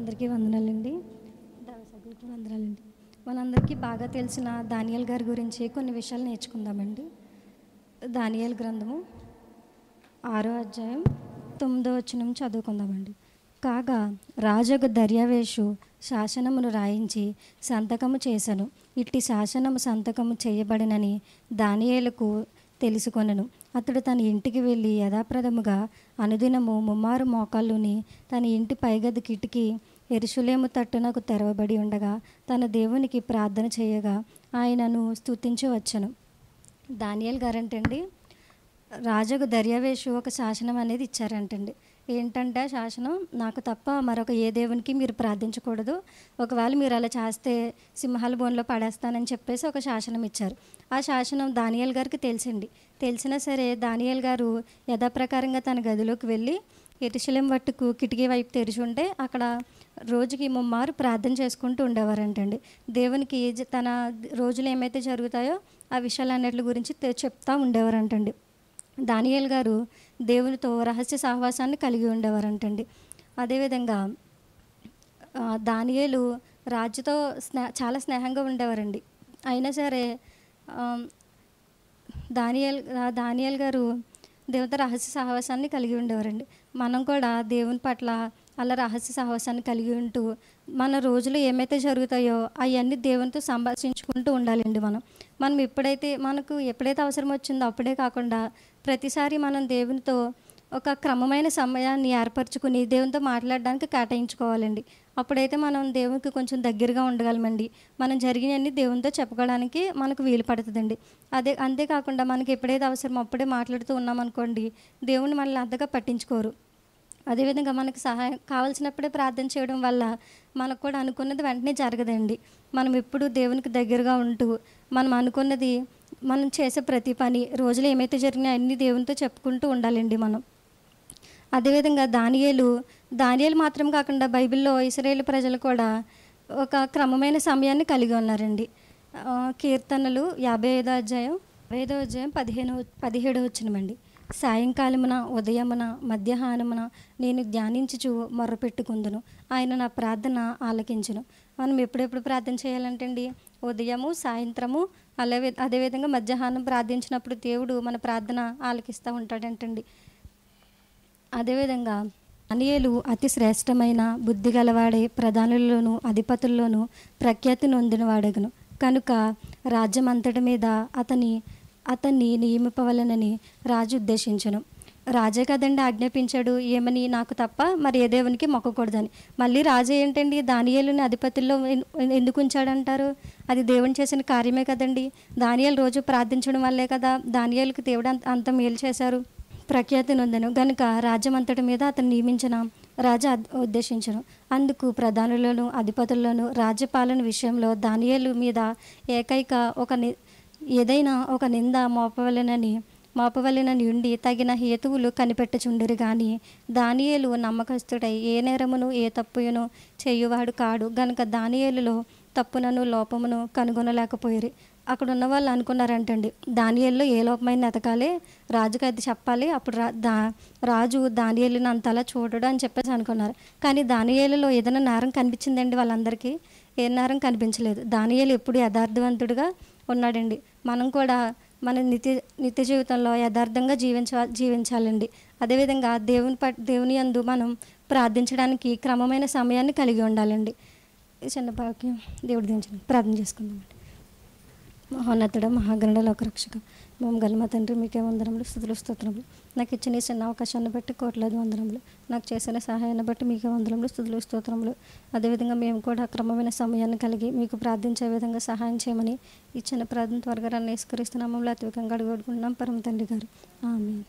అందరికీ వందనాలండి. దైవసభ్యులకి వందనాలండి. మనందరికీ బాగా తెలిసిన దానియేలు గారి గురించి కొన్ని విషయాలు నేర్చుకుందామండి. దానియేలు గ్రంథము 6వ అధ్యాయం 9వ వచనం చదువుకుందామండి. కాగా రాజగు దర్యావేషు శాసనమును రాయించి సంతకము చేసెను. ఇట్టి శాసనము సంతకము చేయబడినని దానియేలుకు తెలుసుకొనెను. అతడు తన ఇంటికి వెళ్ళి యథాప్రదముగా అనుదినము ముమ్మారు మోకాళ్ళుని తన ఇంటి పైగది కిటికీ యెరూషలేము తట్టునకు తెరవబడి ఉండగా తన దేవునికి ప్రార్థన చేయగా ఆయనను స్తుతించి వచ్చెను. దానియేలు గారంటండి రాజుకు దర్యావేషు ఒక శాసనం అనేది ఇచ్చారంటండి. ఏంటంటే ఆ శాసనం, నాకు తప్ప మరొక ఏ దేవునికి మీరు ప్రార్థించకూడదు, ఒకవేళ మీరు అలా చేస్తే సింహాల బోన్లో పడేస్తానని చెప్పేసి ఒక శాసనం ఇచ్చారు. ఆ శాసనం దానియేలు గారికి తెలిసినా సరే దానియేలు గారు యథాప్రకారంగా తన గదిలోకి వెళ్ళి యెరూషలేము వట్టుకు కిటికీ వైపు తెరిచి ఉంటే అక్కడ రోజుకి ముమ్మారు ప్రార్థన చేసుకుంటూ ఉండేవారంటండి. దేవునికి తన రోజులు ఏమైతే జరుగుతాయో ఆ విషయాలన్నిటి గురించి చెప్తూ ఉండేవారంటండి. దానియేలు గారు దేవునితో రహస్య సహవాసాన్ని కలిగి ఉండేవారంటండి. అదేవిధంగా దానియేలు రాజుతో చాలా స్నేహంగా ఉండేవారండి. అయినా సరే దానియేలు గారు దేవునితో రహస్య సహవాసాన్ని కలిగి ఉండేవారండి. మనం కూడా దేవుని పట్ల అలా రహస్య సహవాసాన్ని కలిగి ఉంటూ మన రోజులు ఏమైతే జరుగుతాయో అవన్నీ దేవునితో సంభాషించుకుంటూ ఉండాలండి. మనకు ఎప్పుడైతే అవసరం వచ్చిందో అప్పుడే కాకుండా ప్రతిసారి మనం దేవునితో ఒక క్రమమైన సమయాన్ని ఏర్పరచుకుని దేవునితో మాట్లాడడానికి కేటాయించుకోవాలండి. అప్పుడైతే మనం దేవునికి కొంచెం దగ్గరగా ఉండగలమండి. మనం జరిగినవన్నీ దేవునితో చెప్పుకోవడానికి మనకు వీలు పడుతుందండి. అంతేకాకుండా మనకి ఎప్పుడైతే అవసరమో అప్పుడే మాట్లాడుతూ ఉన్నామనుకోండి, దేవుని మనల్ని అంతగా పట్టించుకోరు. అదేవిధంగా మనకు సహాయం కావాల్సినప్పుడే ప్రార్థన చేయడం వల్ల మనకు కూడా అనుకున్నది వెంటనే జరగదండి. మనం ఎప్పుడు దేవునికి దగ్గరగా ఉంటూ మనం అనుకున్నది మనం చేసే ప్రతి పని రోజులు ఏమైతే జరిగినాయో అన్నీ దేవునితో చెప్పుకుంటూ ఉండాలండి మనం. అదేవిధంగా దానియేలు మాత్రం కాకుండా బైబిల్లో ఇశ్రాయేలు ప్రజలు కూడా ఒక క్రమమైన సమయాన్ని కలిగి ఉన్నారండి. కీర్తనలు 55వ అధ్యాయం 17వ వచనమండి. సాయంకాలమున ఉదయమున మధ్యాహ్నమున నేను ధ్యానించుచు మొర్రపెట్టుకుందును, ఆయన నా ప్రార్థన ఆలకించును. మనం ఎప్పుడెప్పుడు ప్రార్థన చేయాలంటండి? ఉదయము, సాయంత్రము, అదేవిధంగా మధ్యాహ్నం ప్రార్థించినప్పుడు దేవుడు మన ప్రార్థన ఆలకిస్తూ ఉంటాడంటండి. అదేవిధంగా దానియేలు అతి శ్రేష్టమైన బుద్ధి గలవాడే, ప్రధానుల్లోనూ అధిపతుల్లోనూ ప్రఖ్యాతి నొందినవాడగను. కనుక రాజ్యం అంతటి మీద అతన్ని నియమిపవలనని రాజు ఉద్దేశించను. రాజే కదండి ఆజ్ఞాపించాడు, ఏమని, నాకు తప్ప మరి ఏ దేవునికి మొక్కకూడదని. మళ్ళీ రాజు ఏంటండి దానియేలుని అధిపతుల్లో ఎందుకు ఉంచాడంటారు? అది దేవుని చేసిన కార్యమే కదండి. దానియేలు రోజు ప్రార్థించడం వల్లే కదా దానియేలుకి దేవుడు అంత మేలు చేశారు, ప్రఖ్యాతి నొందెను. గనుక రాజ్యం అంతటి మీద అతను నియమించిన రాజు ఉద్దేశించను. అందుకు ప్రధానులను అధిపతుల్లోనూ రాజ్యపాలన విషయంలో దానియేలు మీద ఏదైనా ఒక నింద మోపవలెనని ఉండి తగిన హేతువులు కనిపెట్టుచుండిరి. కానీ దానియేలు నమ్మకస్తుడై ఏ నేరమును ఏ తప్పును చేయువాడు కాడు. గనుక దానియేలులో తప్పునను లోపమును కనుగొనలేకపోయిరి. అక్కడ ఉన్న వాళ్ళు అనుకున్నారంటండి, దానియేలులో ఏ లోపమైన ఎతకాలి, రాజుకి అది చెప్పాలి, అప్పుడు రాజు దానియేలుని అంతలా చూడడు అని చెప్పేసి అనుకున్నారు. కానీ దానియేలులో ఏదైనా నేరం కనిపించిందండి? వాళ్ళందరికీ ఏ నేరం కనిపించలేదు. దానియేలు ఎప్పుడు యథార్థవంతుడిగా ఉన్నాడండి. మనం కూడా మన నిత్య జీవితంలో యథార్థంగా జీవించాలండి. అదేవిధంగా దేవుని యందు మనం ప్రార్థించడానికి క్రమమైన సమయాన్ని కలిగి ఉండాలండి. ఈ చిన్న వాక్యం దేవుడి దించండి, ప్రార్థన చేసుకుందామండి. మహోన్నతుడ, మహాగణుడ, లోకరక్షక, మమ్మల్ని మా తండ్రి, మీకే వందనములు, స్తుతులు, స్తోత్రములు. నాకు ఇచ్చిన ఈ చిన్న అవకాశాన్ని బట్టి కోట్లాది వందనములు. నాకు చేసిన సహాయాన్ని బట్టి మీకే వందనములు, స్తుతులు, స్తోత్రములు. అదేవిధంగా మేము కూడా క్రమమైన సమయాన్ని కలిగి మీకు ప్రార్థించే విధంగా సహాయం చేయమని ఇచ్చిన ప్రార్థన త్వరగా యేసుక్రీస్తు నామములో అతివేగంగా అడుగుతున్నాం పరమ తండ్రి గారు. ఆమేన్.